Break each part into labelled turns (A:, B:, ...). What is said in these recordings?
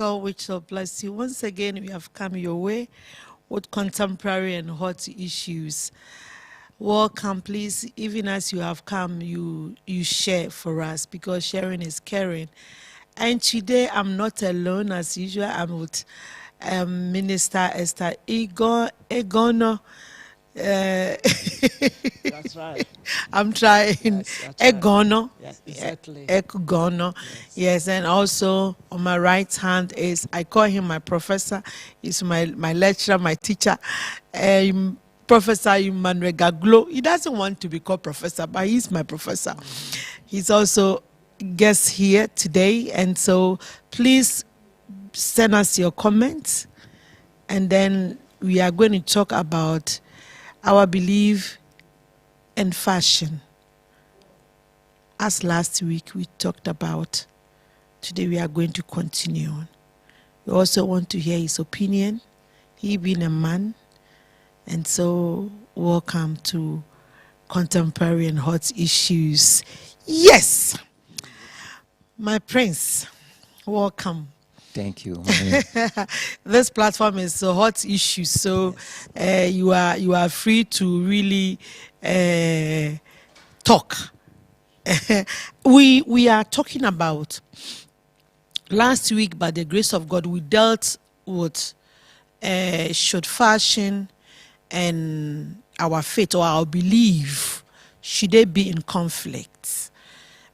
A: God which shall bless you. Once again, we have come your way with contemporary and hot issues. Welcome, please. Even as you have come, you share for us, because sharing is caring. And today, I'm not alone. As usual, I'm with Minister Esther Egono.
B: That's right.
A: I'm trying.
B: Yes,
A: Egono.
B: Yes, exactly.
A: Egono. Yes, and also on my right hand is, I call him my professor. He's my lecturer, my teacher. Professor EMMANUEL GAGLO. He doesn't want to be called professor, but he's my professor. He's also guest here today, and so please send us your comments, and then we are going to talk about our belief and fashion. As last week we talked about, today we are going to continue on. We also want to hear his opinion, he being a man, and so welcome to Contemporary and Hot Issues. Yes, my prince, welcome.
C: Thank you.
A: This platform is hot issues, so you are free to really talk. We are talking about last week, by the grace of God, we dealt with should fashion and our faith or our belief, should they be in conflict?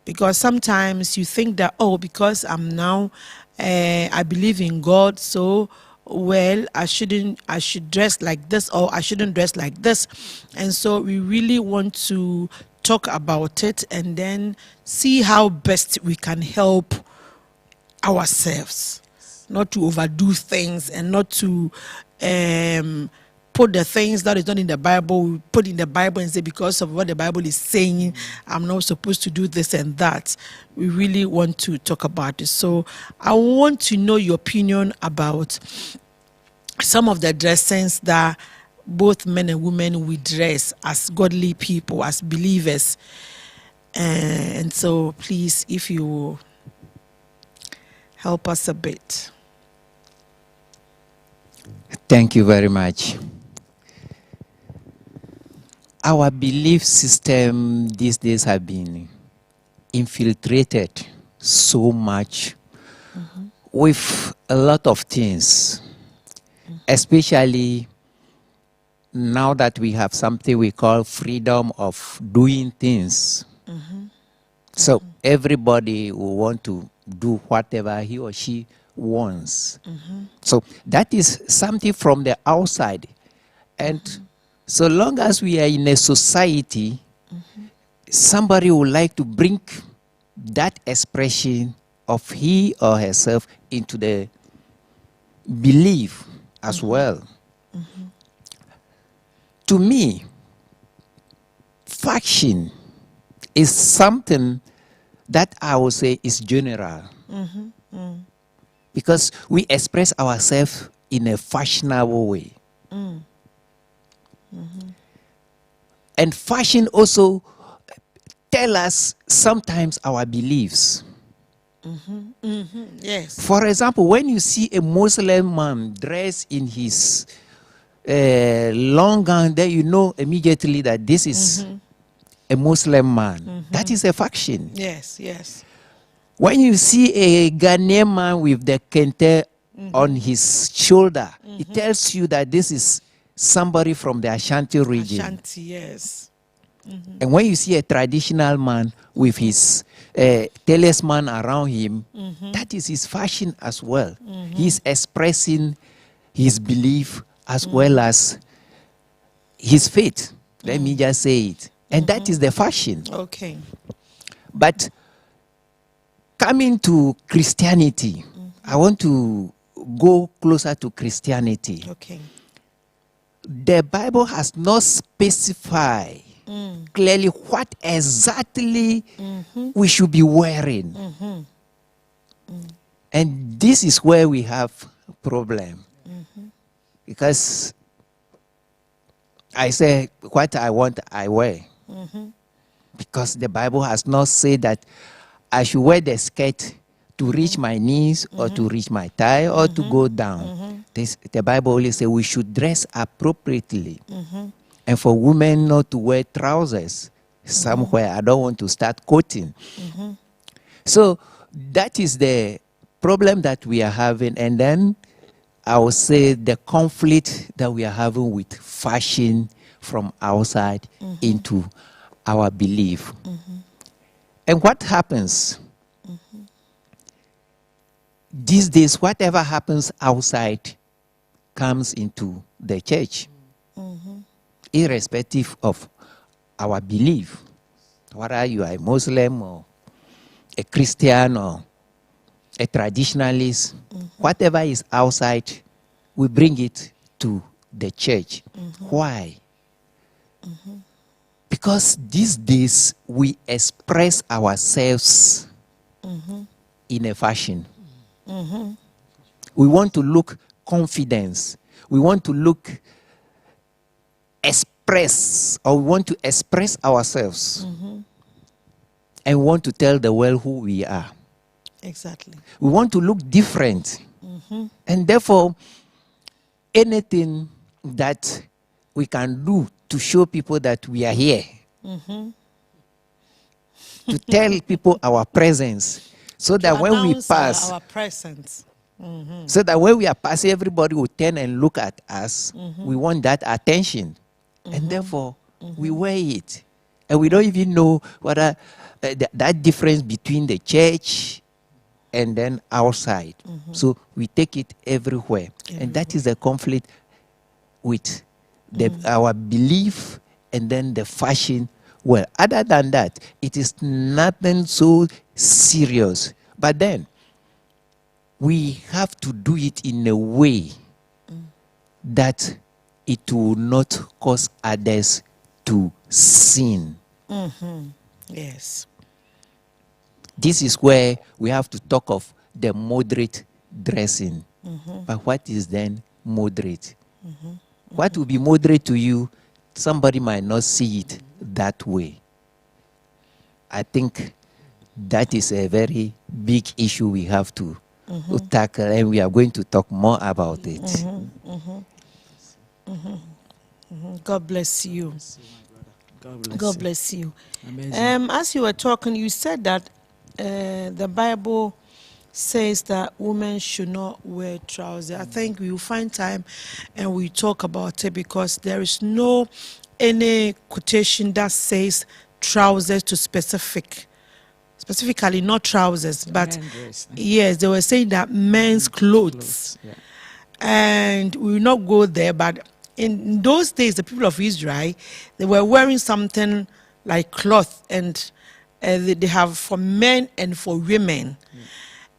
A: Because sometimes you think that, oh, because I'm now I believe in God, so well I should dress like this, or I shouldn't dress like this. And so we really want to talk about it and then see how best we can help ourselves, not to overdo things and not to put the things that is not in the Bible, we put in the Bible and say, because of what the Bible is saying, I'm not supposed to do this and that. We really want to talk about it. So I want to know your opinion about some of the dressings that both men and women we dress as godly people, as believers. And so please, if you will help us a bit.
C: Thank you very much. Our belief system these days have been infiltrated so much with a lot of things, especially now that we have something we call freedom of doing things. So everybody will want to do whatever he or she wants. So that is something from the outside. And so long as we are in a society, somebody would like to bring that expression of he or herself into the belief as well. To me, fashion is something that I would say is general. Because we express ourselves in a fashionable way. And fashion also tell us sometimes our beliefs.
A: Yes.
C: For example, when you see a Muslim man dressed in his long gown, then you know immediately that this is a Muslim man. That is a fashion.
A: Yes, yes.
C: When you see a Ghanaian man with the kente on his shoulder, it tells you that this is somebody from the Ashanti region.
A: Ashanti, yes.
C: And when you see a traditional man with his talisman around him, that is his fashion as well. He's expressing his belief as well as his faith. Let me just say it. And that is the fashion.
A: Okay.
C: But coming to Christianity, I want to go closer to Christianity.
A: Okay.
C: The Bible has not specified clearly what exactly we should be wearing. And this is where we have a problem. Because I say, what I want, I wear. Because the Bible has not said that I should wear the skirt to reach my knees or to reach my thigh or to go down. The Bible only says we should dress appropriately. And for women not to wear trousers somewhere. I don't want to start quoting. So that is the problem that we are having. And then I would say the conflict that we are having with fashion from outside into our belief. And what happens? These days, whatever happens outside comes into the church, irrespective of our belief. Whether you are a Muslim or a Christian or a traditionalist, whatever is outside, we bring it to the church. Why? Because these days we express ourselves in a fashion. We want to look confident. We want to look express, or we want to express ourselves. And we want to tell the world who we are.
A: Exactly.
C: We want to look different. And therefore, anything that we can do to show people that we are here, to tell people our presence, so that when we pass,
A: our presence.
C: so that when we are passing, everybody will turn and look at us. We want that attention. And therefore, we wear it. And we don't even know whether that difference between the church and then outside. So we take it everywhere. And that is the conflict with our belief and then the fashion. Well, other than that, it is nothing so serious. But then, we have to do it in a way that it will not cause others to sin.
A: Yes.
C: This is where we have to talk of the moderate dressing. But what is then moderate? What will be moderate to you, somebody might not see it that way. I think that is a very big issue we have to tackle, and we are going to talk more about it.
A: God bless you.
B: God bless you.
A: Amazing.
B: Amazing.
A: As you were talking, you said that the Bible says that women should not wear trousers. I think we will find time and we talk about it, because there is no any quotation that says trousers to specifically not trousers, but yes, they were saying that men's clothes.
B: Yeah.
A: And we will not go there, but in those days, the people of Israel, they were wearing something like cloth, and they have for men and for women.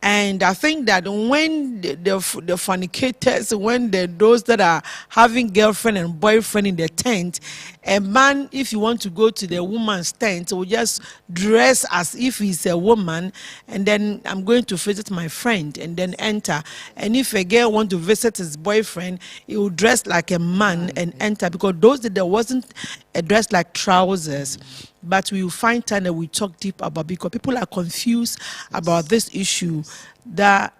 A: And I think that when the fornicators, when those that are having girlfriend and boyfriend in the tent, a man, if you want to go to the woman's tent, will just dress as if he's a woman, and then I'm going to visit my friend, and then enter. And if a girl want to visit his boyfriend, he will dress like a man and enter, because those days there wasn't a dress like trousers. But we will find time that we talk deep about, because people are confused about this issue that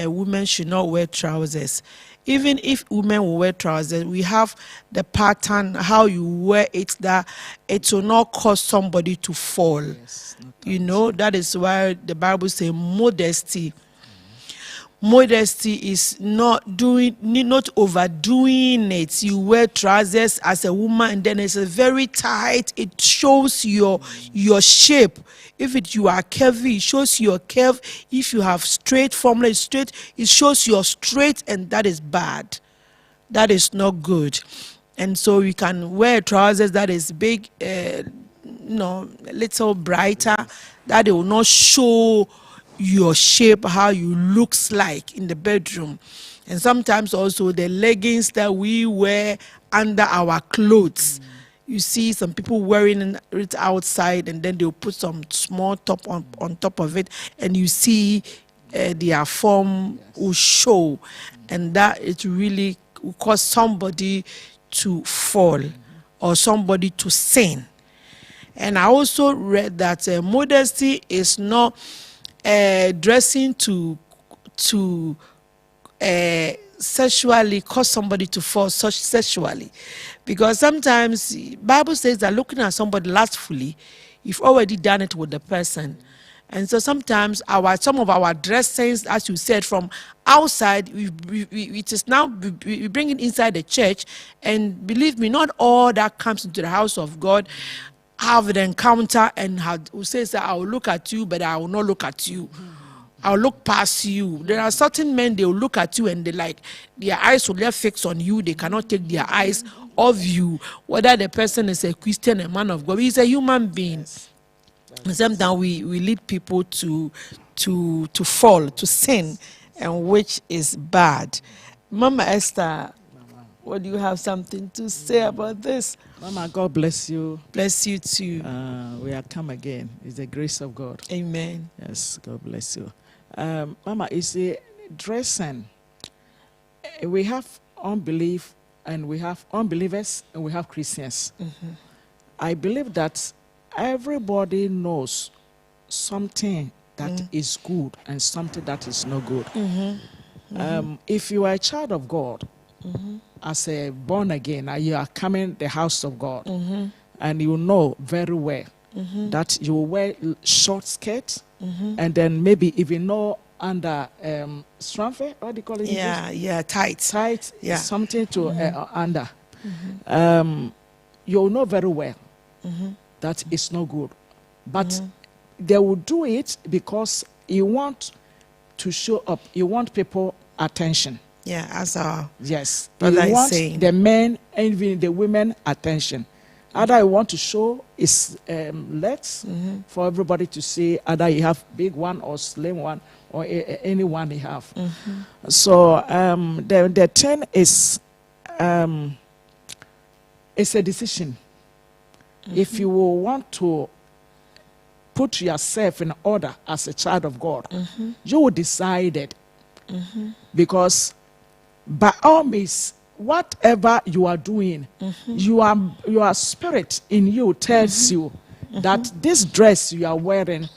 A: women should not wear trousers. Even if women will wear trousers, we have the pattern, how you wear it, that it will not cause somebody to fall.
B: Yes,
A: you know, that is why the Bible says modesty. modesty is not overdoing it. You wear trousers as a woman and then it's a very tight. It shows your shape. If you are curvy, it shows your curve. If you have straight formula, straight, it shows your straight, and that is bad. That is not good. And so you can wear trousers that is big, a little brighter, that it will not show your shape, how you looks like in the bedroom. And sometimes also the leggings that we wear under our clothes. You see some people wearing it outside, and then they'll put some small top on top of it, and you see their form will show, and that it really will cause somebody to fall or somebody to sin. And I also read that modesty is not dressing to sexually cause somebody to fall such sexually, because sometimes Bible says that looking at somebody lustfully, you've already done it with the person. And so sometimes some of our dressings, as you said, from outside, it is now we bring it inside the church. And believe me, not all that comes into the house of God have an encounter and who says that I will look at you, but I will not look at you. I'll look past you. There are certain men, they will look at you and their eyes will get fixed on you. They cannot take their eyes off you. Whether the person is a Christian, a man of God, he's a human being. Yes. And sometimes we lead people to fall, to sin, and which is bad. Mama Esther, what do you have something to say about this?
B: Mama, God bless you.
A: Bless you too.
B: We are come again. It's the grace of God.
A: Amen.
B: Yes, God bless you. Mama, you see, dressing, we have unbelief, and we have unbelievers, and we have Christians. Mm-hmm. I believe that everybody knows something that is good and something that is not good. Mm-hmm. Mm-hmm. If you are a child of God, as a born again, you are coming the house of God, and you know very well that you will wear short skirts, and then maybe even no under strafe, what do you call it?
A: Yeah, tight,
B: yeah, something to under. You'll know very well that it's not good, but they will do it because you want to show up. You want people attention.
A: Yeah, as our
B: yes, you want saying. The men and even the women attention. Either you want to show is legs for everybody to see. Either you have big one or slim one or any one you have. So the thing is, it's a decision. If you will want to put yourself in order as a child of God, you will decide it. Because by all means, whatever you are doing, your spirit in you tells you that this dress you are wearing,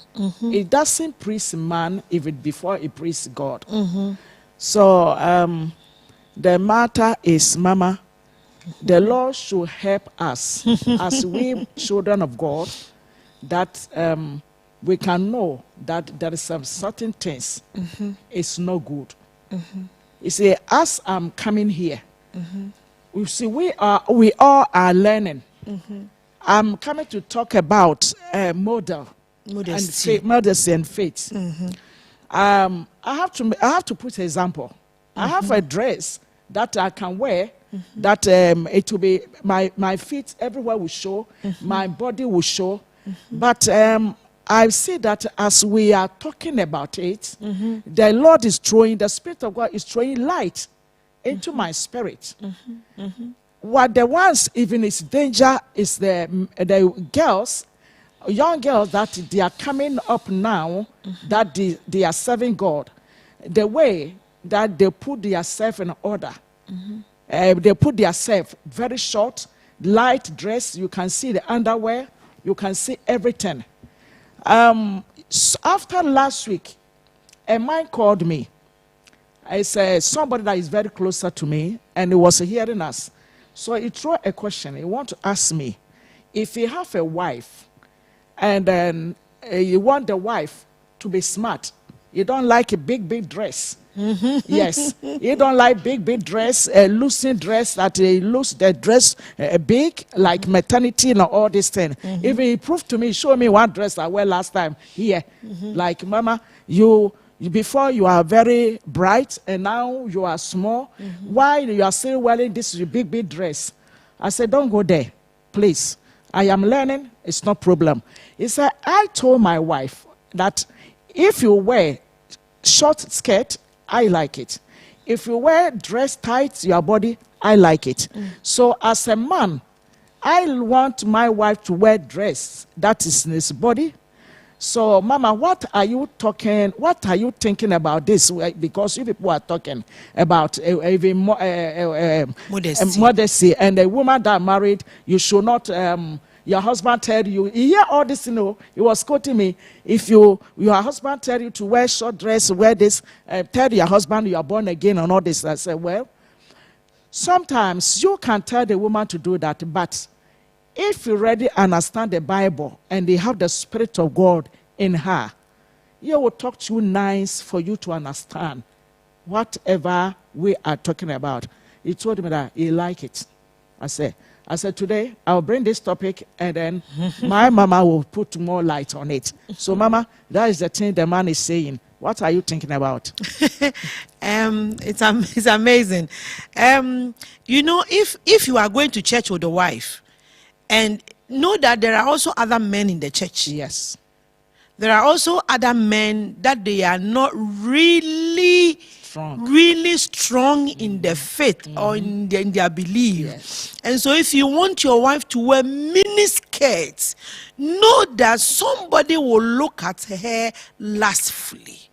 B: it doesn't please man even before it pleases God. So the matter is, Mama, the Lord should help us as we children of God, that we can know that there is some certain things it's not good. You see, as I'm coming here, you see, we all are learning. I'm coming to talk about modesty and faith. I have to put an example. I have a dress that I can wear. That it will be my feet everywhere will show, my body will show, but I see that as we are talking about it, the Lord is throwing, the Spirit of God is throwing light into my spirit. What the ones even is danger is the girls, young girls that they are coming up now, that they are serving God, the way that they put themselves in order. They put themselves very short, light dress. You can see the underwear. You can see everything. So after last week, a man called me. It's somebody that is very closer to me, and he was hearing us. So he threw a question. He want to ask me, if you have a wife, and then you want the wife to be smart, You don't like a big dress. Yes, you don't like big dress, a loosened dress that looks the dress big like maternity and all this thing. Even he proved to me, show me one dress I wear last time here. Like, Mama, before you are very bright and now you are small. Why you are still wearing this big dress? I said, don't go there, please. I am learning, it's no problem. He said, I told my wife that if you wear short skirt, I like it. If you wear dress tight to your body, I like it. So as a man, I want my wife to wear dress that is in his body. So, Mama, what are you thinking about this? Because you people are talking about modesty, and a woman that married, you should not, your husband tell you, you hear all this, he was quoting me, if your husband tell you to wear short dress, wear this, tell your husband you are born again and all this. I said, well, sometimes you can tell the woman to do that, but if you really understand the Bible and they have the Spirit of God in her, he will talk to you nice for you to understand whatever we are talking about. He told me that he liked it. I said, today I'll bring this topic and then my mama will put more light on it. So, Mama, that is the thing the man is saying. What are you thinking about?
A: It's amazing. If you are going to church with a wife, and know that there are also other men in the church.
B: Yes.
A: There are also other men that they are not really strong in their faith or in their belief.
B: Yes.
A: And so if you want your wife to wear mini skirts, know that somebody will look at her lustfully.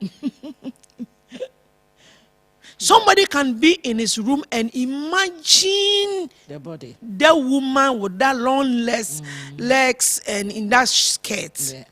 A: Somebody can be in his room and imagine
B: the body,
A: the woman with that long legs and in that skirt. Yeah.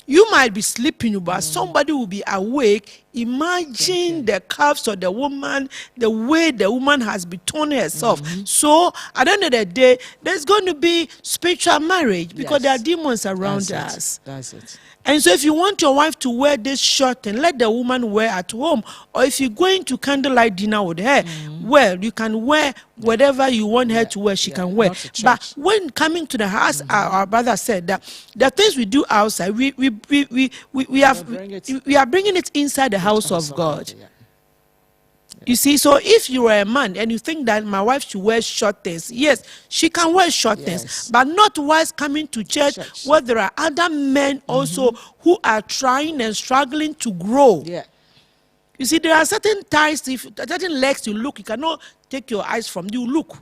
A: You might be sleeping, but somebody will be awake. Imagine the curves of the woman, the way the woman has been torn herself. So at the end of the day, there's going to be spiritual marriage because there are demons around us.
B: That's it.
A: And so if you want your wife to wear this shirt, and let the woman wear at home, or if you're going to candlelight dinner with her, well, you can wear whatever you want her to wear, she can wear. But when coming to the house, our brother said that the things we do outside, we are bringing it inside the house of God. You see, so if you are a man and you think that my wife should wear short things, yes, she can wear short things, but not whilst coming to church where there are other men also who are trying and struggling to grow. Yeah. You see, there are certain ties, certain legs you look, you cannot take your eyes from you look.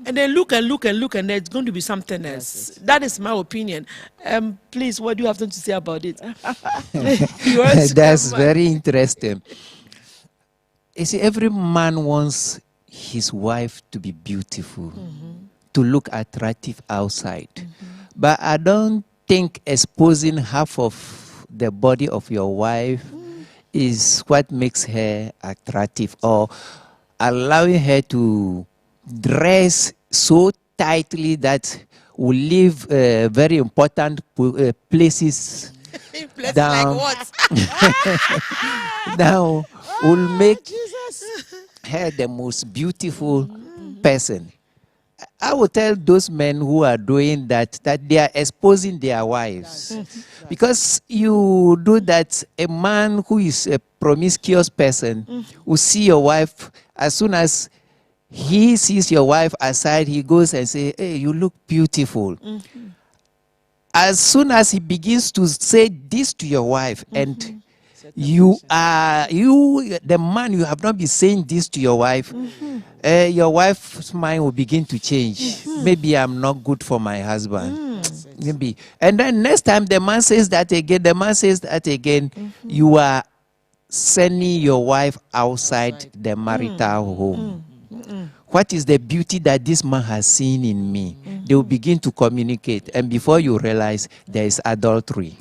A: And then look and look and look, and there's going to be something else. That is my opinion. Please, what do you have to say about it?
C: That's very interesting. You see, every man wants his wife to be beautiful, to look attractive outside. But I don't think exposing half of the body of your wife is what makes her attractive, or allowing her to dress so tightly that will leave very important places down.
A: Like what?
C: Now will make her the most beautiful person. I will tell those men who are doing that they are exposing their wives. Because you do that, a man who is a promiscuous person will see your wife, as soon as he sees your wife aside, he goes and says, hey, you look beautiful. As soon as he begins to say this to your wife, and the man, you have not been saying this to your wife's mind will begin to change. Maybe I'm not good for my husband. Maybe. And then next time the man says that again, you are sending your wife outside the marital home. What is the beauty that this man has seen in me? They will begin to communicate, and before you realize, there is adultery.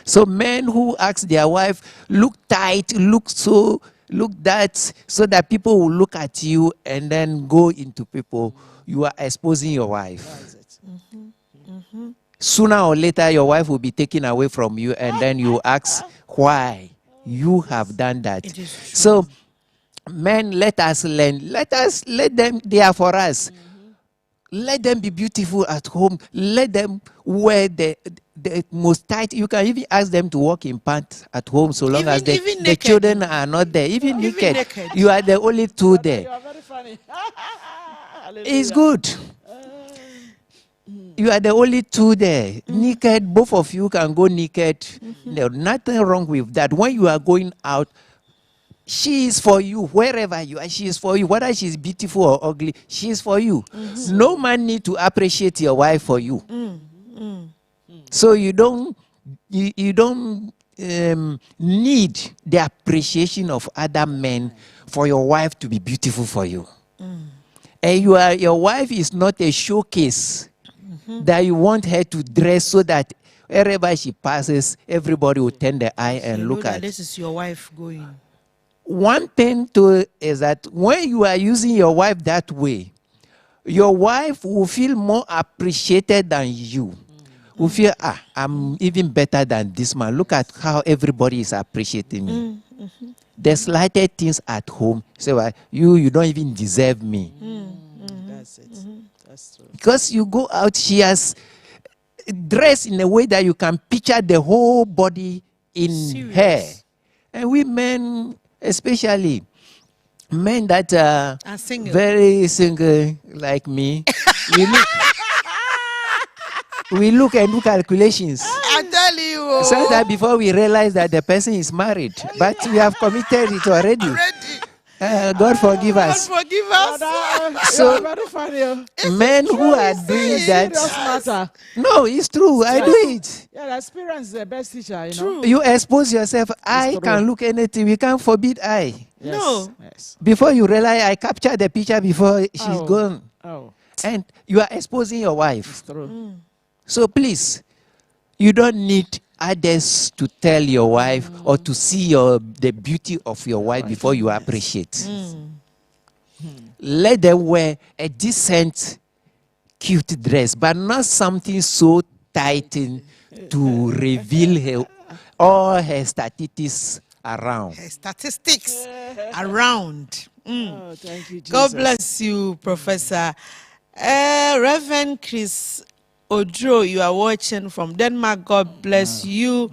C: So men who ask their wife, look tight, look that, so that people will look at you and then go into people, you are exposing your wife. sooner or later your wife will be taken away from you, and then you ask why you have done that.
A: It is true.
C: So, men, let us learn. Let them, they are for us. Let them be beautiful at home. Let them wear the most tight. You can even ask them to walk in pants at home, so long as the children are not there. Even naked. You are the only two there.
B: You are very funny.
C: It's good. You are the only two there. Naked, both of you can go naked. There's nothing wrong with that. When you are going out, she is for you. Wherever you are, she is for you. Whether she is beautiful or ugly, she is for you. No man need to appreciate your wife for you. So you don't need the appreciation of other men for your wife to be beautiful for you. And your wife is not a showcase that you want her to dress so that wherever she passes, everybody will turn their eye and look at.
A: This is your wife going.
C: One thing too is that when you are using your wife that way, your wife will feel more appreciated than you. Will feel, I'm even better than this man. Look at how everybody is appreciating me. The slightest things at home, say, well, you don't even deserve me.
B: That's it. That's true.
C: Because you go out, she has dressed in a way that you can picture the whole body in her. And we men, especially men that are very single like me, we look and do calculations.
A: I tell you.
C: So that before we realize that the person is married, but we have committed it already. God forgive us.
A: God forgive us.
C: So,
B: very funny.
C: men who are doing that, no, it's true. I do it.
B: Yeah, the experience is the best teacher, you know.
C: You expose yourself. I can look anything. We can't forbid I.
B: Yes.
A: No.
B: Yes.
C: Before you realize, I captured the picture before she's gone.
B: Oh.
C: And you are exposing your wife.
B: It's true.
C: So please, you don't need others to tell your wife or to see the beauty of your wife before you appreciate. Let them wear a decent, cute dress, but not something so tight to reveal her all her statistics around.
A: Statistics around.
B: Oh, thank you, Jesus.
A: God bless you, Professor. Reverend Chris Odro, you are watching from Denmark. God bless you.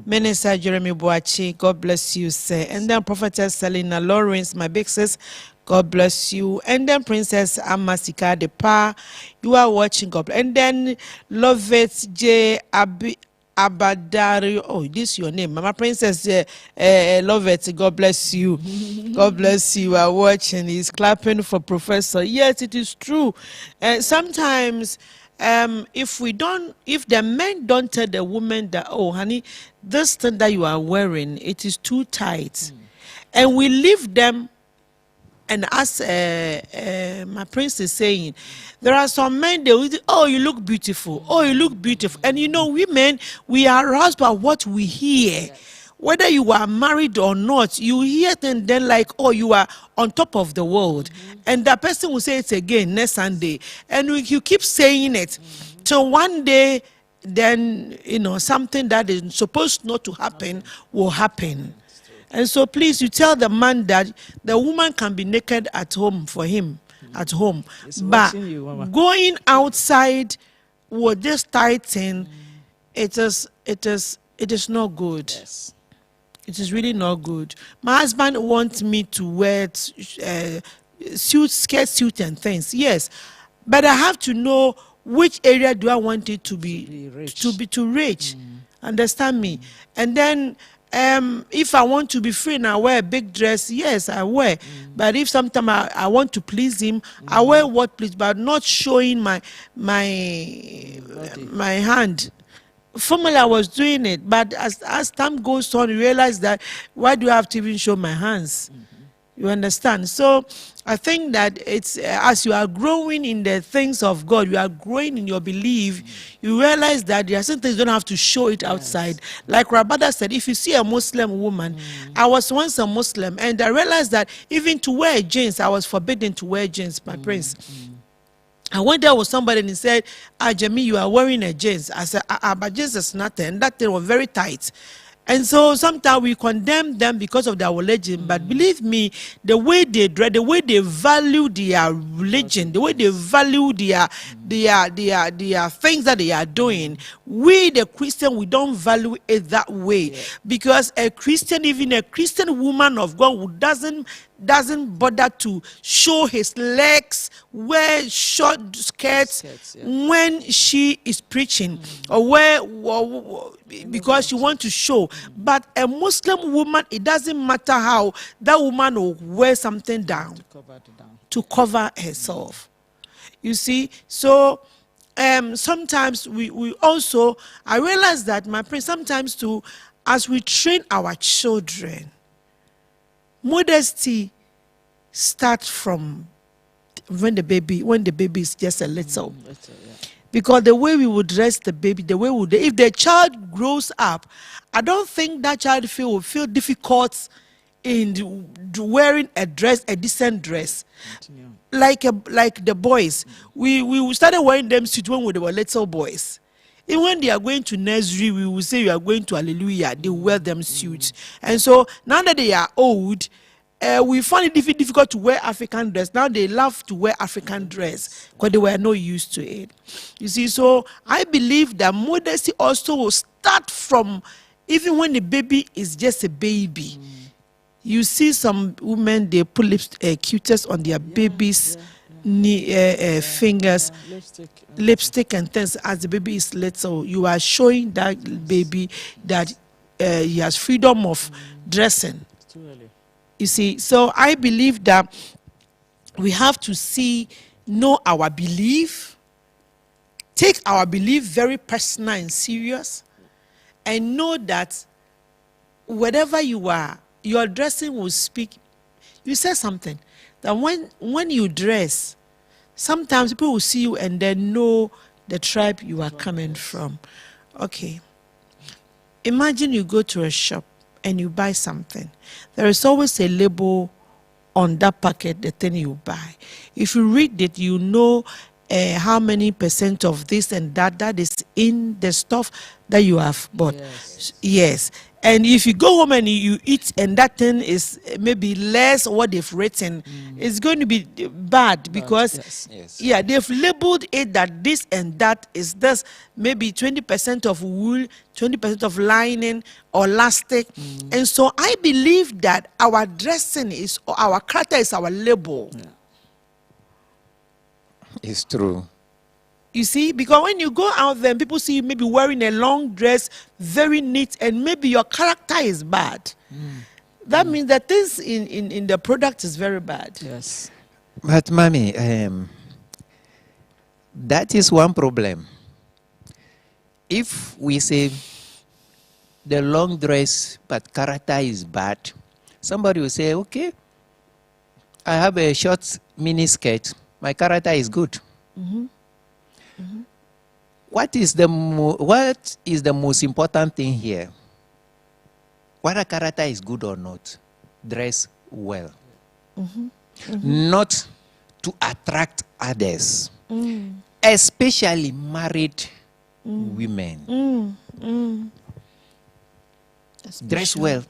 A: Minister Jeremy Boachi, God bless you, sir. And then Prophetess Selena Lawrence, my big sis, God bless you. And then Princess Amasika Depa, you are watching. God bless. And then Lovett J. Abadari, oh, this is your name, Mama Princess Lovett, God bless you. God bless you. Are watching. He's clapping for Professor. Yes, it is true. Sometimes, if the men don't tell the woman that, oh, honey, this thing that you are wearing, it is too tight, and we leave them. And as my prince is saying, there are some men, they will say, oh, you look beautiful. Oh, you look beautiful. And you know, women, we are aroused by what we hear. Yes. Whether you are married or not, you hear it and then like, oh, you are on top of the world. And that person will say it again next Sunday. And you keep saying it. Till one day, then, you know, something that is supposed not to happen will happen. And so please, you tell the man that the woman can be naked at home for him, at home. But going outside with this tight thing, it is not good. Yes. It is really not good. My husband wants me to wear skirt suit and things. Yes. But I have to know which area do I want it to be reach. Understand me? And then if I want to be free and I wear a big dress, yes, I wear. But if sometimes I want to please him, I wear what please, but not showing my hand. Formerly I was doing it, but as time goes on, you realize that why do I have to even show my hands? You understand? So I think that it's as you are growing in the things of God, you are growing in your belief, you realize that there are certain things you don't have to show it outside. Like Rabada said, if you see a Muslim woman, I was once a Muslim, and I realized that even to wear jeans, I was forbidden to wear jeans, my prince. I went there with somebody and he said, Jamie, you are wearing a jeans. I said, but jeans is nothing. That thing was very tight. And so sometimes we condemn them because of their religion. But believe me, the way they dress, the way they value their religion, the way they value their things that they are doing, we the Christian, we don't value it that way. Yeah. Because a Christian, even a Christian woman of God who doesn't bother to show his legs, wear short skirts when she is preaching, or because she wants to show. But a Muslim woman, it doesn't matter how, that woman will wear something down to cover herself. You see, so sometimes we also, I realize that, my friend, sometimes too, as we train our children, modesty starts from when the baby is just a little. Because the way we would dress the baby, the way if the child grows up, I don't think that child will feel difficult in wearing a dress, a decent dress. Like the boys. We started wearing them suits when they were little boys. Even when they are going to nursery, we will say you are going to Hallelujah, they wear them suits. And so now that they are old, we find it difficult to wear African dress. Now they love to wear African dress because they were not used to it. You see, so I believe that modesty also will start from even when the baby is just a baby. You see some women, they put Q-tips on their babies' fingers, lipstick and things. As the baby is little, you are showing that baby that he has freedom of dressing. You see, so I believe that we have to know our belief, take our belief very personal and serious, and know that whatever you are, your dressing will speak. You said something, that when you dress, sometimes people will see you and then know the tribe you are coming from. Okay. Imagine you go to a shop and you buy something. There is always a label on that packet, the thing you buy. If you read it, you know how many % of this and that is in the stuff that you have bought. Yes. And if you go home and you eat and that thing is maybe less what they've written, it's going to be bad because yeah, they've labeled it that this and that is this, maybe 20% of wool, 20% of lining or elastic. And so I believe that our dressing is, or our character is our label.
C: It's true.
A: You see, because when you go out there, people see you maybe wearing a long dress, very neat, and maybe your character is bad. That means that things in the product is very bad.
B: Yes.
C: But, Mommy, that is one problem. If we say the long dress but character is bad, somebody will say, okay, I have a short mini skirt, my character is good. What is the most important thing here? Whether character is good or not, dress well. Not to attract others, especially married women. Dress well,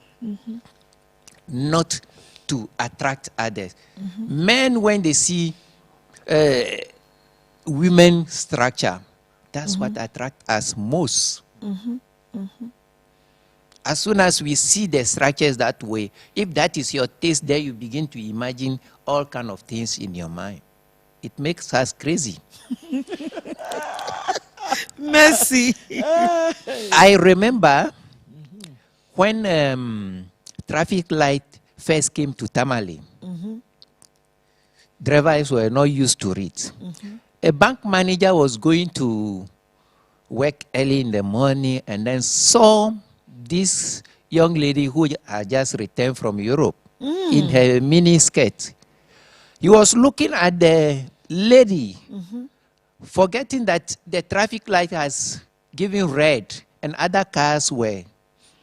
C: not to attract others. Men, when they see women structure, that's what attracts us most. As soon as we see the structures that way, if that is your taste, then you begin to imagine all kind of things in your mind. It makes us crazy.
A: Mercy.
C: I remember when traffic light first came to Tamale, drivers were not used to it. A bank manager was going to work early in the morning and then saw this young lady who had just returned from Europe in her mini skirt. He was looking at the lady, forgetting that the traffic light has given red and other cars were...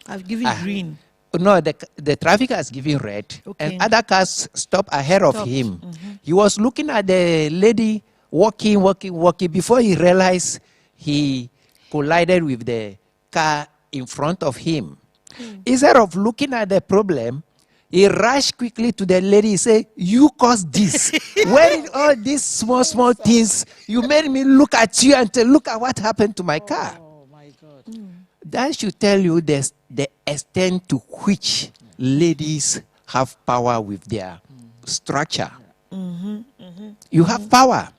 A: I've given green.
C: No, the traffic has given red and other cars stopped ahead of him. He was looking at the lady walking. Before he realized, he collided with the car in front of him. Instead of looking at the problem, he rushed quickly to the lady. He said, "You caused this. Wearing all these small things, you made me look at you and tell, look at what happened to my car."
B: Oh my God.
C: That should tell you the extent to which ladies have power with their structure. You have power.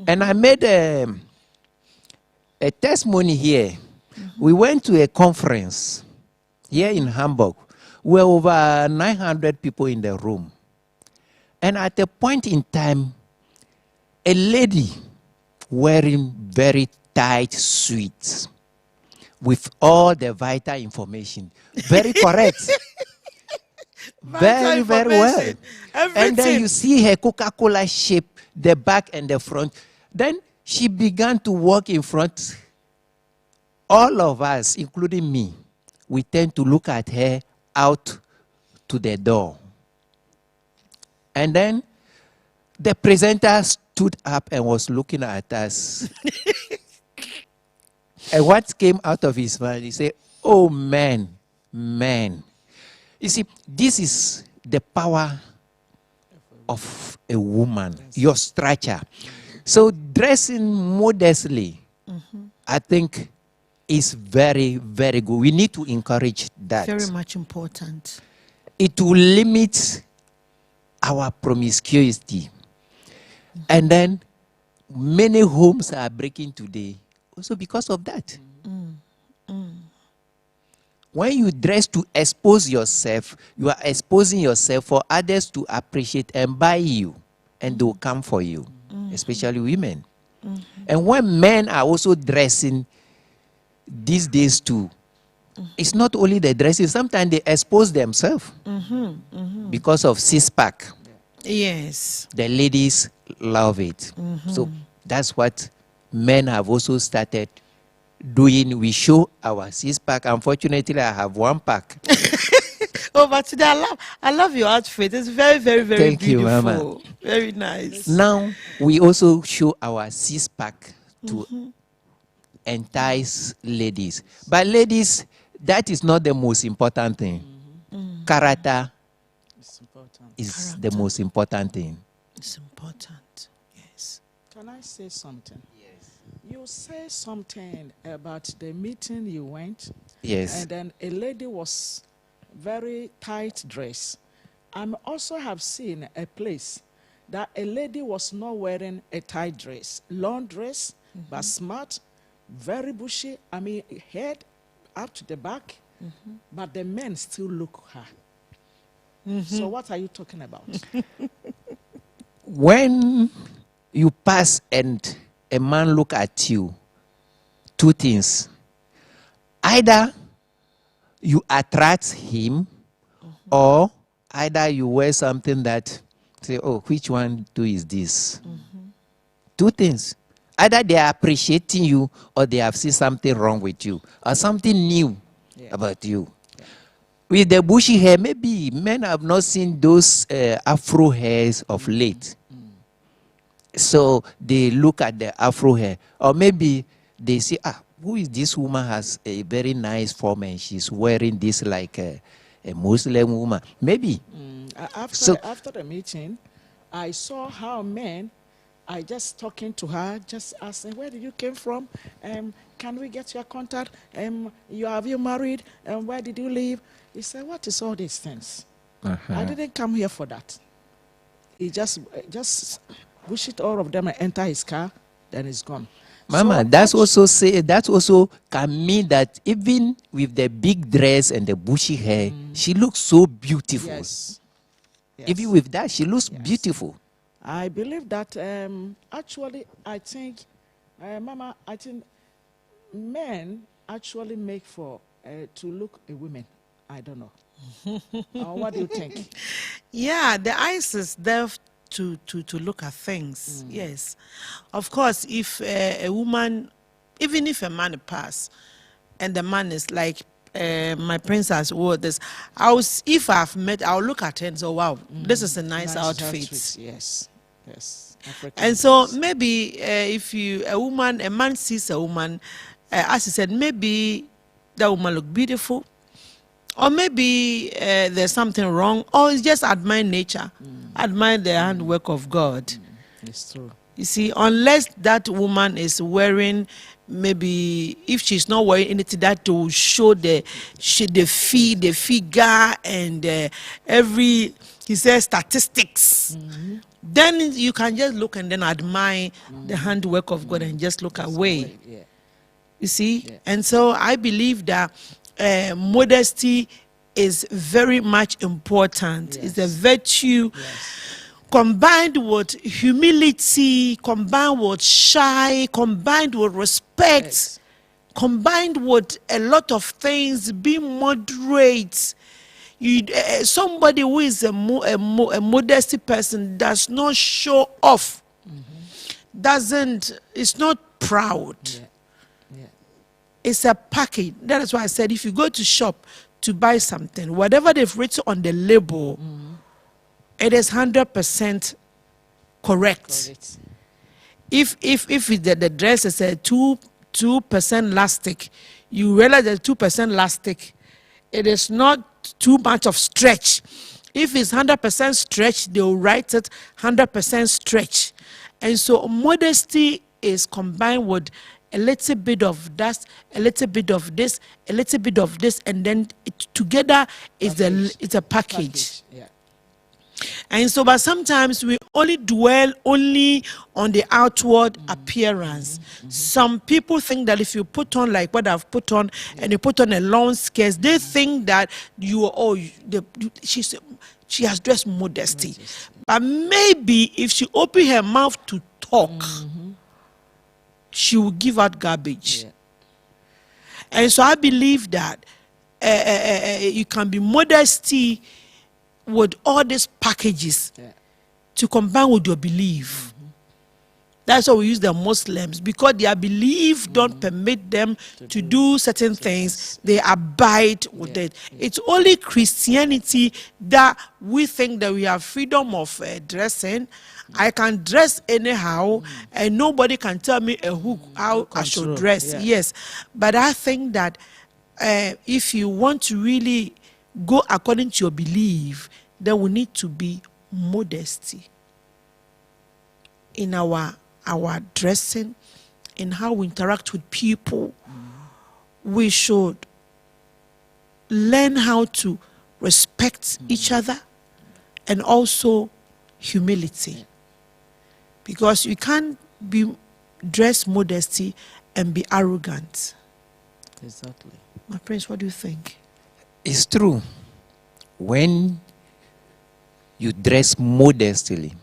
C: And I made a testimony here. We went to a conference here in Hamburg. We were over 900 people in the room. And at a point in time, a lady wearing very tight suits with all the vital information. Very correct. Very well. And then you see her Coca-Cola shape, the back and the front. Then she began to walk in front. All of us, including me, we tend to look at her out to the door. And then the presenter stood up and was looking at us. And what came out of his mouth, he said, "Oh, man. You see, this is the power of a woman, your structure." So dressing modestly, I think, is very, very good. We need to encourage that.
A: Very much important.
C: It will limit our promiscuity. And then many homes are breaking today also because of that. When you dress to expose yourself, you are exposing yourself for others to appreciate and buy you, and they will come for you, especially women. And when men are also dressing these days too, it's not only the dressing, sometimes they expose themselves because of six-pack.
A: Yes.
C: The ladies love it. So that's what men have also started doing. We show our six-pack. Unfortunately, I have one pack.
A: Oh, but today I love your outfit. It's very, very, very
C: Thank you,
A: beautiful.
C: Mama.
A: Very nice.
C: Now, we also show our six-pack to entice ladies. But ladies, that is not the most important thing. Character is the most important thing.
A: It's important. Yes.
B: Can I say something? Yes. You say something about the meeting you went.
C: Yes.
B: And then a lady was very tight dressed. I also have seen a place that a lady was not wearing a tight dress, long dress, but smart, very bushy. I mean, head up to the back, but the men still look her. So what are you talking about?
C: When you pass and a man look at you, two things. Either you attract him, or either you wear something that say, "Oh, which one is this?" Two things. Either they are appreciating you, or they have seen something wrong with you, or something new about you. With the bushy hair, maybe men have not seen those afro hairs of late. So they look at the afro hair. Or maybe they say, who is this woman has a very nice form and she's wearing this like a Muslim woman. Maybe.
B: After the meeting, I saw how men, I just talking to her, just asking, "Where did you came from? Can we get your contact? Have you married? Where did you live?" He said, "What is all these things? I didn't come here for that." He just bullshit all of them and enter his car, then he's gone.
C: Mama,
B: So
C: that also can mean that even with the big dress and the bushy hair, she looks so beautiful.
B: Yes.
C: Even with that, she looks beautiful.
B: I believe that actually, I think, Mama, I think men actually make for to look a woman. I don't know. What do you think?
A: Yeah, the eyes is there to look at things. Yes. Of course, if a woman, even if a man pass, and the man is like, my princess wore this, if I've met, I'll look at her and say, "Wow, this is a nice outfit."
B: Yes. Yes. African
A: And so
B: dress.
A: maybe if a man sees a woman, as he said, maybe that woman look beautiful, or maybe there's something wrong, or it's just admire nature, admire the handwork of God.
B: It's true.
A: You see, unless that woman is wearing, maybe if she's not wearing anything that will show the figure, and he says statistics, then you can just look and then admire the handwork of God and just look away.
B: Yeah.
A: You see? And so I believe that modesty is very much important. It's a virtue combined with humility, combined with shy, combined with respect, combined with a lot of things, being moderate. Somebody who is a modesty person does not show off, is not proud. It's a package. That is why I said if you go to shop to buy something, whatever they've written on the label, it is 100% correct. If the dress is a 2% elastic, you realize that 2% elastic, it is not too much of stretch. If it's 100% stretch, they will write it 100% stretch. And so modesty is combined with a little bit of that, a little bit of this, a little bit of this, and then together it's a package. And so, but sometimes we only dwell only on the outward appearance. Some people think that if you put on like what I've put on, and you put on a long skirt, they think that she has dressed modesty. But maybe if she open her mouth to talk, she will give out garbage. And so I believe that you can be modesty with all these packages to combine with your belief. That's why we use the Muslims, because their belief don't permit them to do certain things. They abide with it. It's only Christianity that we think that we have freedom of dressing. I can dress anyhow, and nobody can tell me how I should dress. Yes, but I think that if you want to really go according to your belief, then we need to be modesty in our dressing, in how we interact with people. We should learn how to respect each other, and also humility, because you can't be dressed modesty and be arrogant.
B: Exactly.
A: My prince, what do you think?
C: It's true. When you dress modestly,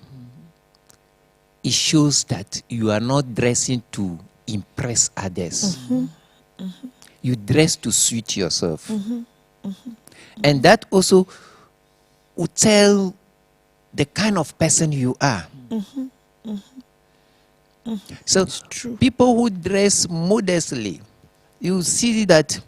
C: it shows that you are not dressing to impress others. You dress to suit yourself. And that also will tell the kind of person you are. So people who dress modestly, you see that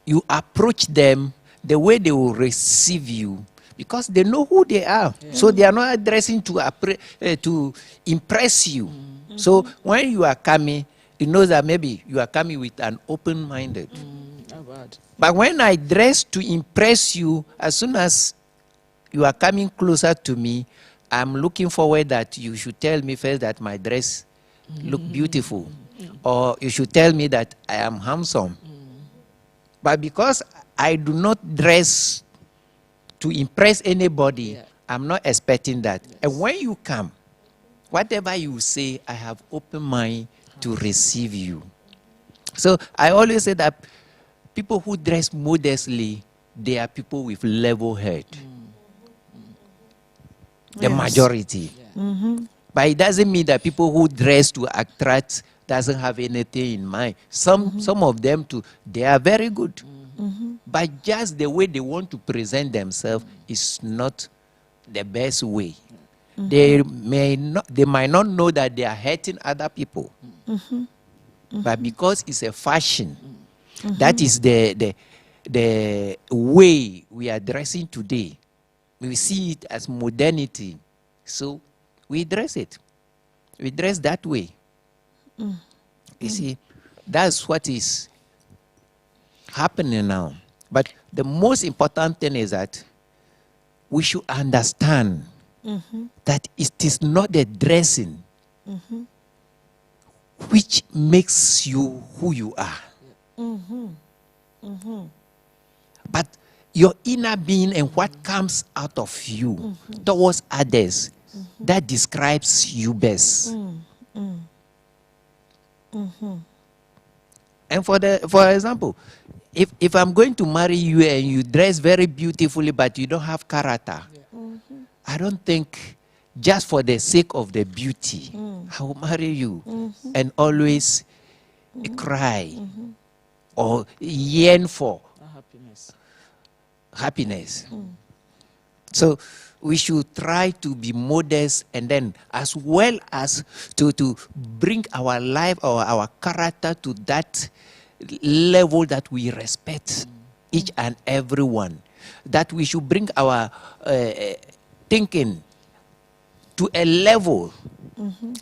C: you approach them the way they will receive you, because they know who they are. So they are not dressing to impress you. So when you are coming, you know that maybe you are coming with an open-minded. But when I dress to impress you, as soon as you are coming closer to me, I'm looking forward that you should tell me first that my dress look beautiful, or you should tell me that I am handsome. But because I do not dress to impress anybody, I'm not expecting that. And when you come, whatever you say, I have open mind to receive you. So I always say that people who dress modestly, they are people with level head. The majority. But it doesn't mean that people who dress to attract doesn't have anything in mind. Some of them too, they are very good. But just the way they want to present themselves is not the best way. They might not know that they are hurting other people. But because it's a fashion, that is the way we are dressing today. We see it as modernity. So we dress it. We dress that way. You see, that's what is happening now. But the most important thing is that we should understand that it is not the dressing which makes you who you are. But your inner being and what comes out of you towards others, that describes you best. And for example, if I'm going to marry you and you dress very beautifully but you don't have character, I don't think just for the sake of the beauty, I will marry you and always cry or yearn for happiness. So we should try to be modest, and then as well as to bring our life or our character to that level that we respect each and every one. That we should bring our thinking to a level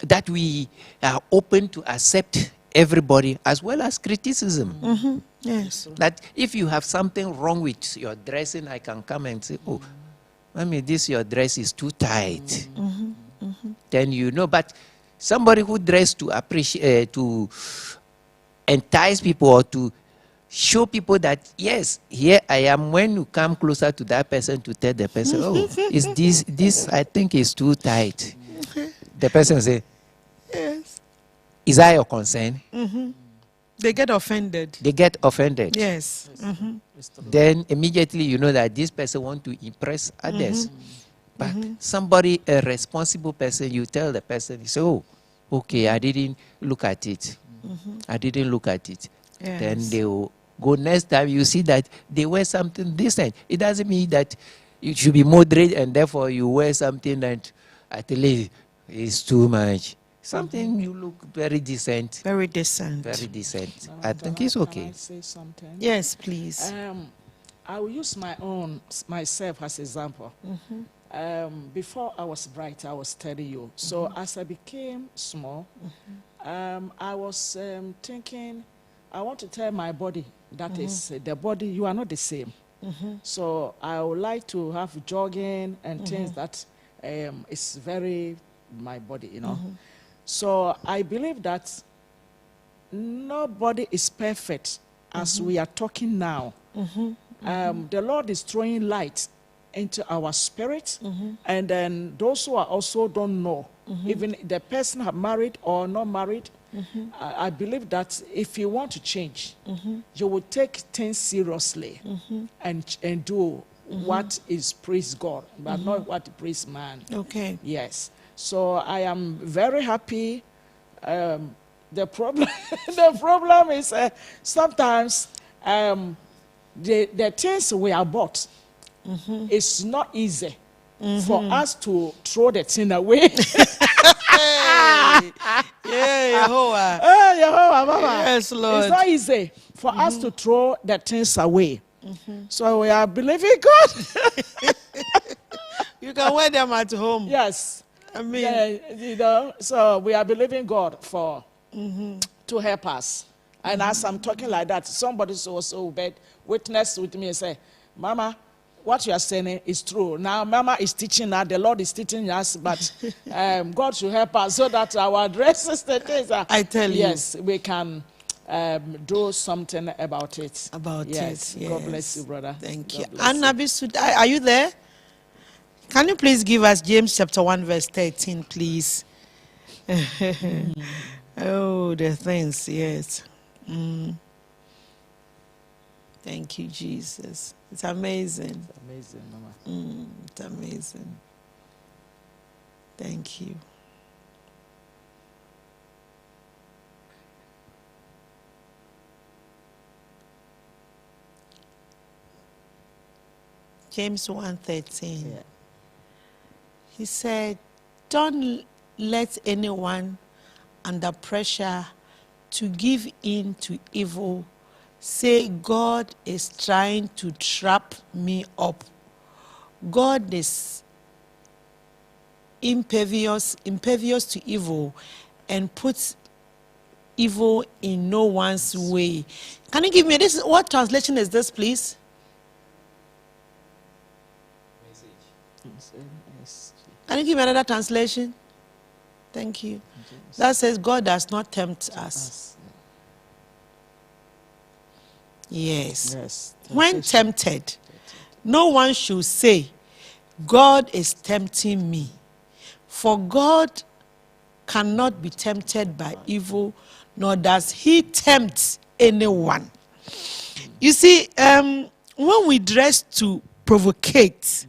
C: that we are open to accept everybody as well as criticism.
A: Yes.
C: That if you have something wrong with your dressing, I can come and say, oh, mommy, your dress is too tight. Then you know. But somebody who dressed to appreciate, to entice people or to show people that, yes, here I am, when you come closer to that person to tell the person, oh, is this I think is too tight. The person will say,
A: Yes.
C: is that your concern?
A: They get offended.
C: They get offended.
A: Yes.
C: Then immediately you know that this person wants to impress others. But somebody, a responsible person, you tell the person, say, oh, okay, I didn't look at it. I didn't look at it.
A: Yes.
C: Then they will go next time, you see that they wear something decent. It doesn't mean that you should be moderate and therefore you wear something that at least is too much. Something you look very decent.
A: Very decent.
C: Very decent. I think it's okay.
B: Can I say something?
A: Yes, please.
B: I will use myself as example. Before I was bright, I was telling you. So as I became small, I was thinking, I want to tell my body, that is the body, you are not the same. So I would like to have jogging and things that is very my body, you know. So I believe that nobody is perfect as we are talking now. The Lord is throwing light into our spirit, and then those who are also don't know, even the person have married or not married, I believe that if you want to change, you will take things seriously and do what is please God, but not what please man.
A: Okay.
B: Yes. So I am very happy. The problem, the problem is sometimes the things we are bought, it's not easy for us to throw the thing away.
A: Yeah, Yehovah.
B: Yehovah, Mama.
A: Yes, Lord.
B: It's not easy for us to throw the things away. So we are believing God.
A: You can wear them at home.
B: Yes.
A: I mean,
B: you know, so we are believing God for to help us. And as I'm talking like that, somebody also witness with me and say, Mama, what you are saying is true. Now, Mama is teaching us, the Lord is teaching us, but God should help us so that our dresses, the things are,
A: I tell you.
B: yes, we can do something about it.
A: Yes.
B: God bless you, brother.
A: Thank
B: God
A: you.
B: bless
A: Anna Bisud, are you there? Can you please give us James chapter 1 verse 13, please? Oh, the things, yes. Thank you, Jesus. It's amazing.
B: It's amazing, Mama.
A: It's amazing. Thank you. James 1:13.
B: Yeah.
A: He said, don't let anyone under pressure to give in to evil say God is trying to trap me up. God is impervious to evil, and put evil in no one's way. Can you give me this? What translation is this, please? Can you give me another translation? Thank you. That says God does not tempt us. Yes. When tempted, no one should say, God is tempting me. For God cannot be tempted by evil, nor does he tempt anyone. You see, when we dress to provocate,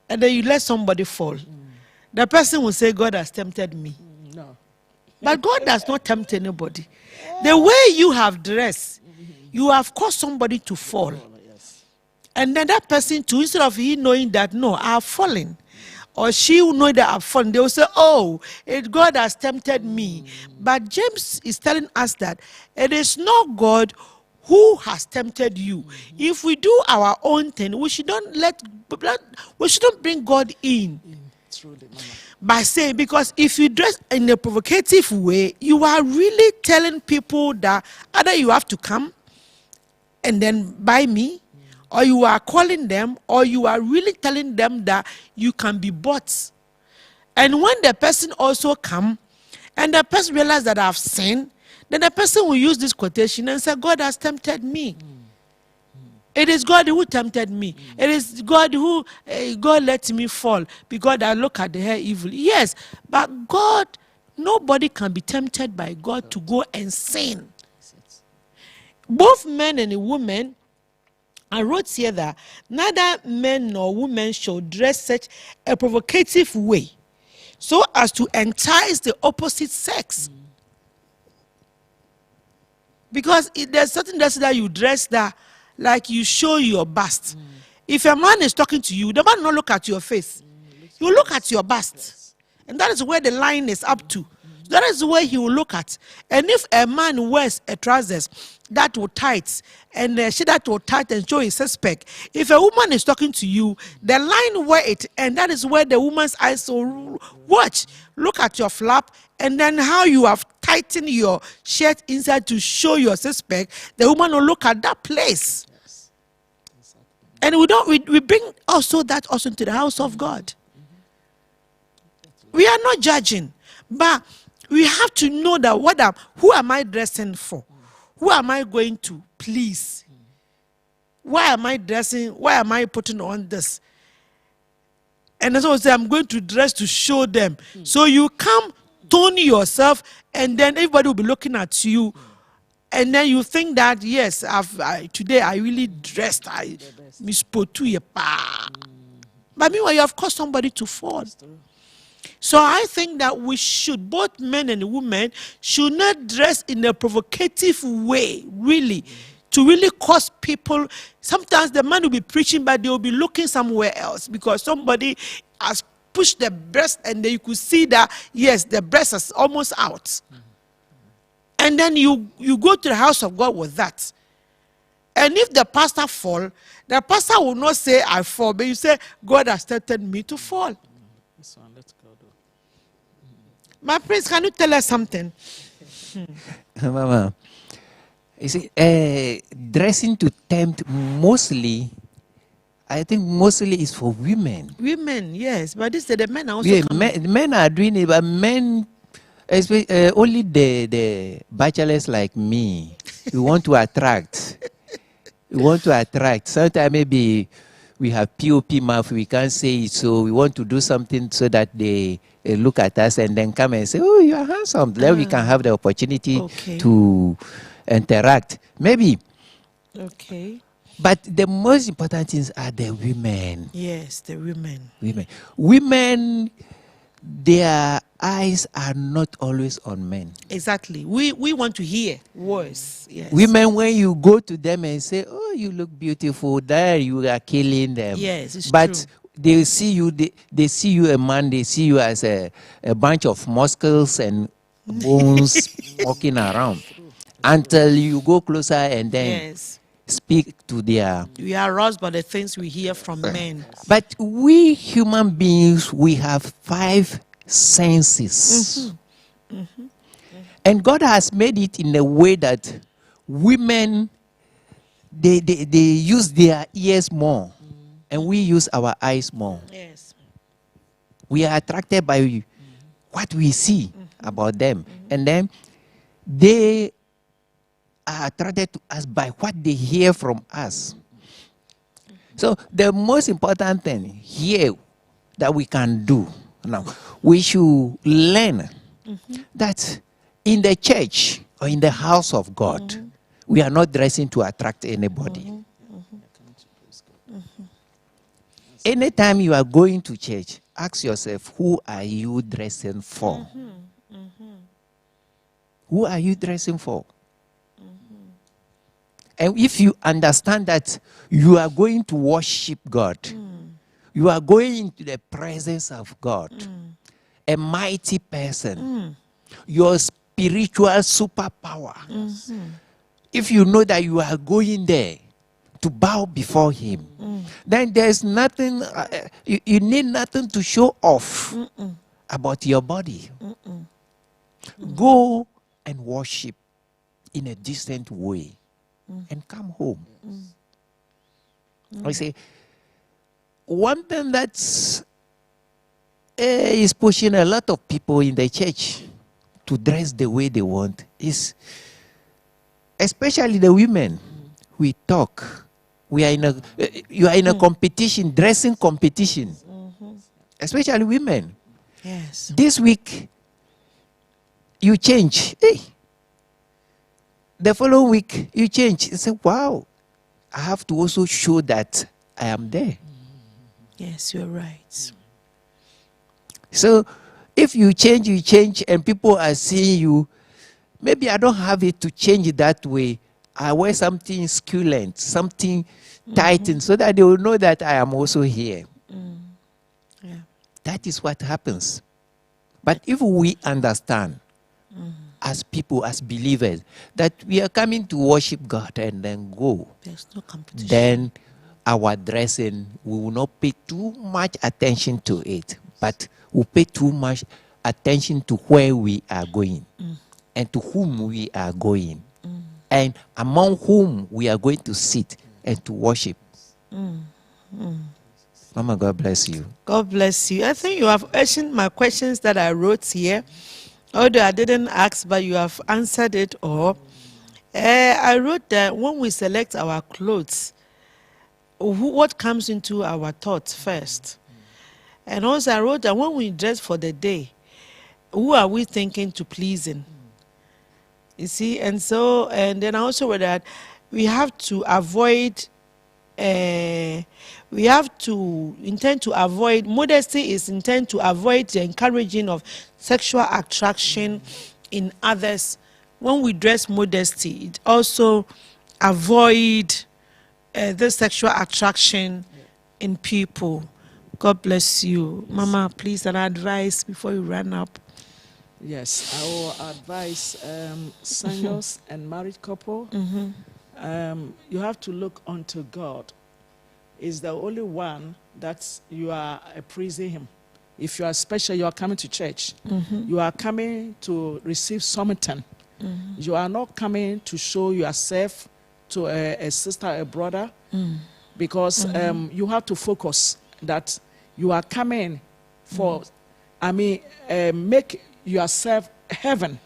A: and then you let somebody fall, the person will say, God has tempted me.
B: No.
A: But God does not tempt anybody. The way you have dressed, you have caused somebody to fall. And then that person too, instead of he knowing that, no, I have fallen, or she will know that I have fallen, they will say, oh, God has tempted me. But James is telling us that it is not God who has tempted you. If we do our own thing, we shouldn't bring God in. By saying, because if you dress in a provocative way, you are really telling people that either you have to come and then buy me, or you are calling them, or you are really telling them that you can be bought. And when the person also come, and the person realizes that I've sinned, then the person will use this quotation and say, God has tempted me. It is God who tempted me. It is God who, God let me fall because I look at the hair evil. Yes, but God, nobody can be tempted by God to go and sin. Both men and women, I wrote here that neither men nor women should dress such a provocative way so as to entice the opposite sex. Because there's certain dresses that you dress that, like you show your bust. If a man is talking to you, the man will not look at your face. He will look at your bust. And that is where the line is up to. That is where he will look at. And if a man wears a trousers that will tight, and a shirt that will tight and show his suspect, if a woman is talking to you, the line where it, and that is where the woman's eyes will watch. Look at your flap, and then how you have tightened your shirt inside to show your suspect, the woman will look at that place. And we bring also that also into the house of God. We are not judging, but we have to know that who am I dressing for? Who am I going to please? Why am I dressing? Why am I putting on this? And that's what I say, I'm going to dress to show them. So you come, tone yourself, and then everybody will be looking at you. And then you think that, yes, today I really dressed. I mispotu. But meanwhile, you have caused somebody to fall. So I think that we should, both men and women, should not dress in a provocative way, really, to really cause people. Sometimes the man will be preaching, but they will be looking somewhere else because somebody has pushed the breast, and then you could see that, yes, the breast is almost out. And then you go to the house of God with that. And if the pastor fall, the pastor will not say, I fall, but you say, God has tempted me to fall. My prince, can you tell us something?
C: Mama, you see, dressing to tempt mostly, I think mostly is for women.
A: Women, yes, but this the men are also
C: men are doing it, but men, only the bachelors like me, we want to attract. We want to attract. Sometimes maybe we have POP mouth, we can't say it, so we want to do something so that they look at us and then come and say, oh, you are handsome. Then we can have the opportunity to interact. Maybe.
A: Okay.
C: But the most important things are the women.
A: Yes, the women.
C: Women, their eyes are not always on men.
A: Exactly. We want to hear words. Yes.
C: Women, when you go to them and say, oh, you look beautiful, there you are killing them.
A: Yes, it's
C: but
A: true.
C: They see you, they see you a man, they see you as a bunch of muscles and bones walking around. Until you go closer and then speak to their.
A: We are aroused by the things we hear from men.
C: But we human beings, we have 5 senses. And God has made it in a way that women, they use their ears more, and we use our eyes more.
A: Yes.
C: We are attracted by what we see about them. And then they are attracted to us by what they hear from us. So the most important thing here that we can do now, we should learn that in the church or in the house of God, we are not dressing to attract anybody. Anytime you are going to church, ask yourself, who are you dressing for? Who are you dressing for? And if you understand that you are going to worship God, you are going into the presence of God, a mighty person, your spiritual superpower. If you know that you are going there to bow before Him, then there's nothing, you need nothing to show off about your body. Go and worship in a decent way and come home. I say, one thing that's is pushing a lot of people in the church to dress the way they want is, especially the women. We talk. We are in a, you are in a competition, dressing competition. Especially women.
A: Yes.
C: This week, you change. Hey. The following week, you change. You say, wow, I have to also show that I am there.
A: Yes, you're right.
C: So, if you change, and people are seeing you, maybe I don't have it to change it that way. I wear something succulent, something tightened, so that they will know that I am also here.
A: Yeah.
C: That is what happens. But if we understand, as people, as believers, that we are coming to worship God and then go,
A: There's no competition.
C: then our dressing, we will not pay too much attention to it, but we pay too much attention to where we are going and to whom we are going and among whom we are going to sit and to worship. Mama, God bless you.
A: God bless you. I think you have answered my questions that I wrote here. Although I didn't ask, but you have answered it all. I wrote that when we select our clothes, what comes into our thoughts first? And also I wrote that when we dress for the day, who are we thinking to pleasing? You see, and so, and then I also wrote that we have to avoid, we have to intend to avoid, modesty is intend to avoid the encouraging of sexual attraction in others. When we dress modesty, it also avoid the sexual attraction in people. God bless you. Mama, please, an advice before you run up.
B: Yes, I will advise seniors and married couple. You have to look unto God. Is the only one that you are praising Him. If you are special, you are coming to church. You are coming to receive something. You are not coming to show yourself to a sister, a brother, because you have to focus that you are coming for, make yourself heaven.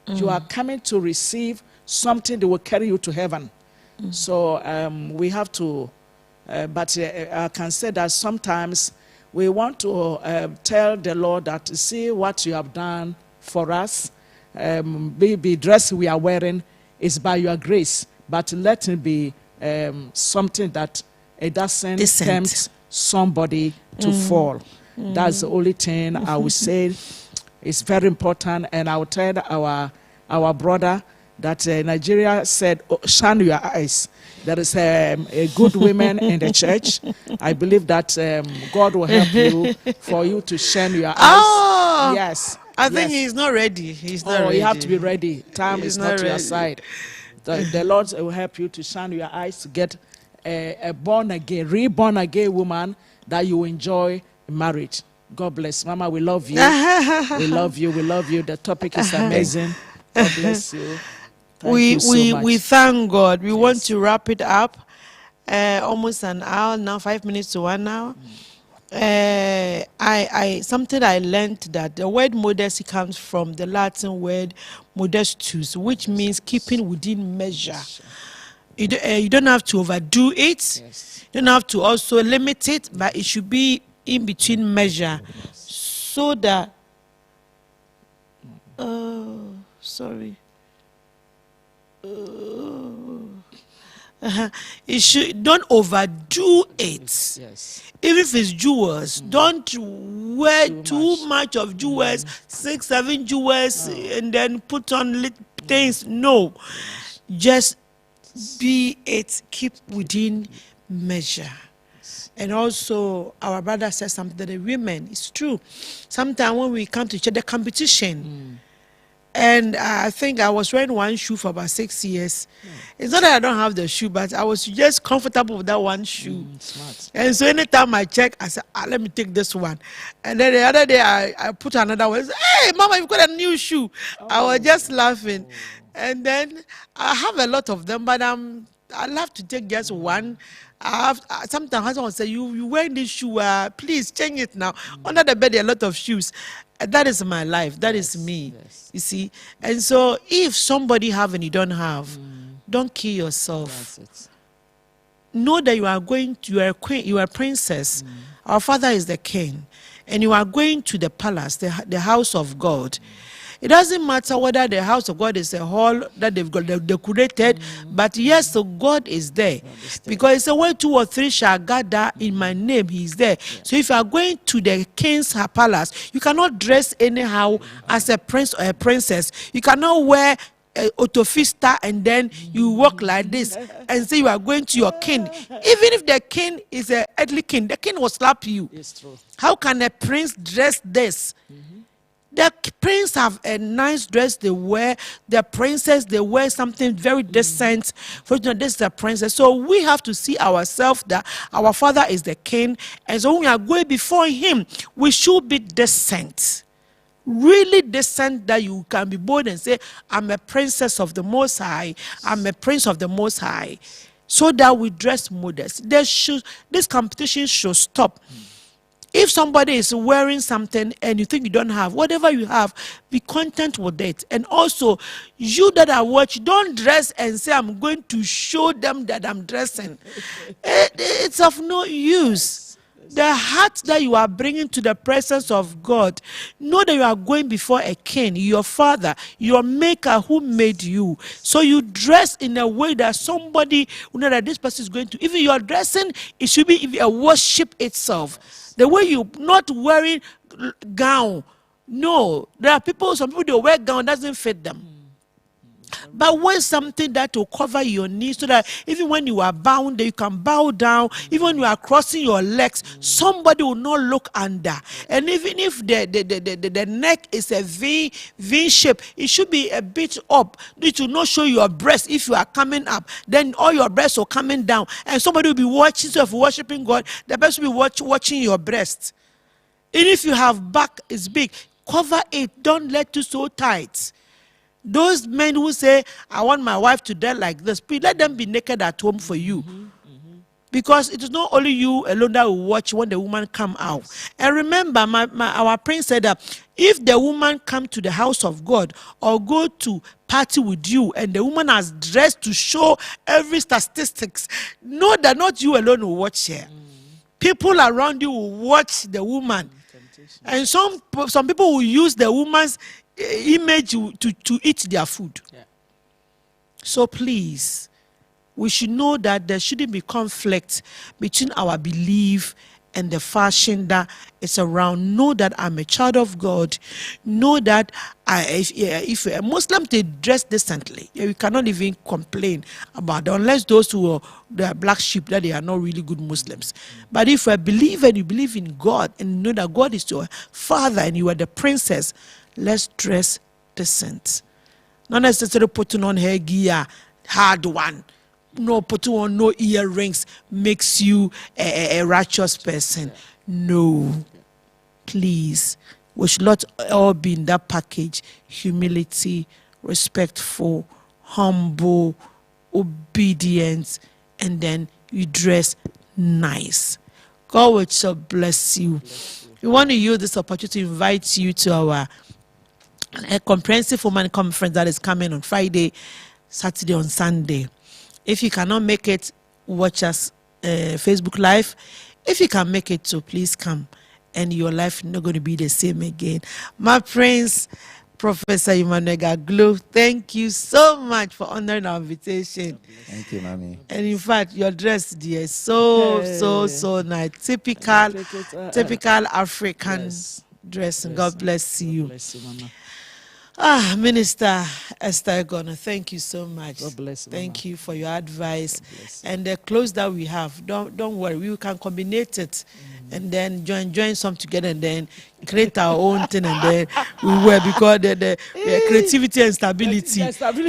B: You are coming to receive something that will carry you to heaven. So we have to, but I can say that sometimes we want to tell the Lord that, see what you have done for us. Baby dress we are wearing is by your grace, but let it be something that it doesn't tempt somebody to fall. That's the only thing I would say is very important. And I will tell our brother that Nigeria said, oh, shine your eyes. There is a good woman in the church. I believe that God will help you for you to shine your eyes.
A: Oh,
B: yes.
A: I think he's not ready. He's not ready.
B: You have to be ready. Time
A: He's
B: is not to your
A: ready.
B: side. The Lord will help you to shine your eyes to get a born again, reborn again woman that you enjoy in marriage. God bless. Mama, we love you. We love you. We love you. The topic is amazing. God bless you. Thank you so much.
A: We thank God. We want to wrap it up. Almost an hour now, 5 minutes to 1 hour. Something I learned that the word modesty comes from the Latin word modestus, which means keeping within measure. You don't have to overdo it. You don't have to also limit it, but it should be in between measure, so that it should, don't overdo it. Even if it's jewels, don't wear too much of jewels, 6, 7 jewels, and then put on things. No, just be it, keep within measure. And also, our brother said something that the women, it's true. Sometimes when we come to church, the competition. And I think I was wearing one shoe for about 6 years. It's not that I don't have the shoe, but I was just comfortable with that one shoe.
B: Smart.
A: And so anytime I check, I said, let me take this one. And then the other day, I put another one. I said, hey, Mama, you've got a new shoe. I was just laughing. And then I have a lot of them, but I love to take just one. Sometimes husband will say, you wearing this shoe, please change it now. Under the bed, there are a lot of shoes. That is my life. That is me. You see? And so if somebody have and you don't have, don't kill yourself. Know that you are going to, you are a queen, you are a princess. Our father is the king. And you are going to the palace, the house of God. It doesn't matter whether the house of God is a hall that they've got decorated, but yes, so God is there. Because it's a where 2 or 3 shall gather in my name, he is there. So if you are going to the king's palace, you cannot dress anyhow as a prince or a princess. You cannot wear autofista and then you walk like this and say you are going to your king. Even if the king is an earthly king, the king will slap you. How can a prince dress this? The prince have a nice dress they wear. The princess, they wear something very decent. For you know, this is the princess. So we have to see ourselves that our father is the king. And so when we are going before him, we should be decent. Really decent, that you can be bold and say, I'm a princess of the Most High. I'm a prince of the Most High. So that we dress modest. This competition should stop. If somebody is wearing something and you think you don't have, whatever you have, be content with it. And also, you that are watching, don't dress and say, I'm going to show them that I'm dressing. It's of no use. The heart that you are bringing to the presence of God, know that you are going before a king, your father, your maker who made you. So you dress in a way that somebody will know that this person is going to. Even your dressing, it should be a worship itself. The way you not wearing gown. No, there are people, some people, they wear gown, doesn't fit them. But wear something that will cover your knees so that even when you are bound, you can bow down. Even when you are crossing your legs, somebody will not look under. And even if the neck is a V shape, it should be a bit up. It will not show your breast. If you are coming up, then all your breasts are coming down. And somebody will be watching, so if you're worshiping God, the person will be watching your breast. And if you have back is big, cover it. Don't let it so tight. Those men who say, I want my wife to dress like this, please let them be naked at home for you. Because it is not only you alone that will watch when the woman come out. And remember, our prince said that if the woman come to the house of God or go to party with you and the woman has dressed to show every statistics, know that not you alone will watch her. People around you will watch the woman. And some people will use the woman's image to eat their food. So please, we should know that there shouldn't be conflict between our belief and the fashion that is around. Know that I'm a child of God. Know that if a Muslim, they dress decently. We cannot even complain about it, unless those who are the black sheep, that they are not really good Muslims. But if a believer and you believe in God and know that God is your father and you are the princess, let's dress decent. Not necessarily putting on hair gear, hard one. No, put on no earrings makes you a righteous person. No, please. We should not all be in that package. Humility, respectful, humble, obedience, and then you dress nice. God will so bless you. We want to use this opportunity to invite you to our comprehensive woman conference that is coming on Friday, Saturday, on Sunday. If you cannot make it, watch us Facebook Live. If you can make it, so please come, and your life is not going to be the same again. My prince, Professor Emmanuel GAGLO, thank you so much for honoring our invitation.
C: Thank you, Mommy.
A: And in fact, your dress, dear, so nice. Typical African dressing. God bless you.
B: Bless you, Mama.
A: Minister Esther Gona, thank you so much.
B: God bless you,
A: thank
B: Mama.
A: you for your advice. And the clothes that we have, don't worry, we can combine it and then join some together and then create our own thing, and then we wear, because the creativity and stability.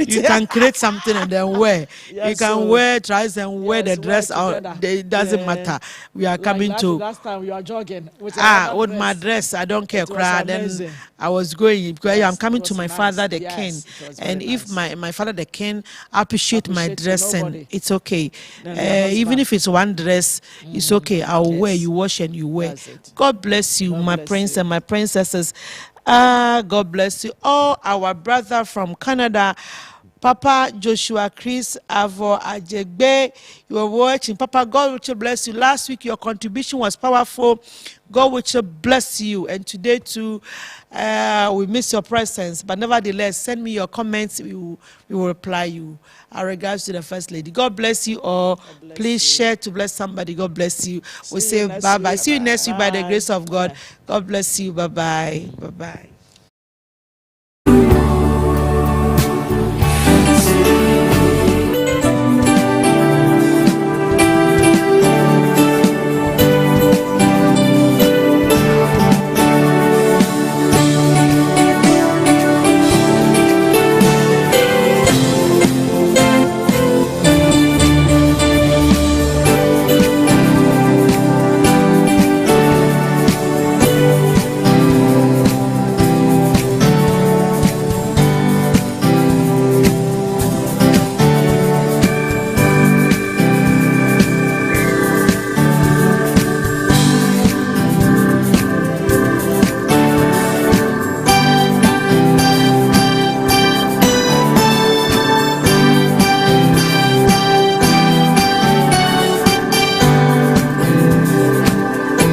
A: You can create something and then wear.
B: Yes,
A: you can
B: so,
A: wear, try and wear
B: yes,
A: the dress
B: wear
A: out. It doesn't matter. We are coming to.
B: Last time we are jogging with
A: With my dress, I don't care. Then I was going, because I'm coming to my father the king, and if my father the king appreciate my dressing, it's okay. Even if it's one dress, it's okay. I'll wear. You wash and you wear. God bless you, my prince and my princesses. God bless you. All our brother from Canada, Papa Joshua Chris Avo Ajegbe, you are watching. Papa, God will bless you. Last week your contribution was powerful. God will bless you. And today too, we miss your presence. But nevertheless, send me your comments. We will reply you. Our regards to the First Lady. God bless you all. Please share to bless somebody. God bless you. We say bye-bye. See you next week by the grace of God. God bless you. Bye-bye. Bye-bye.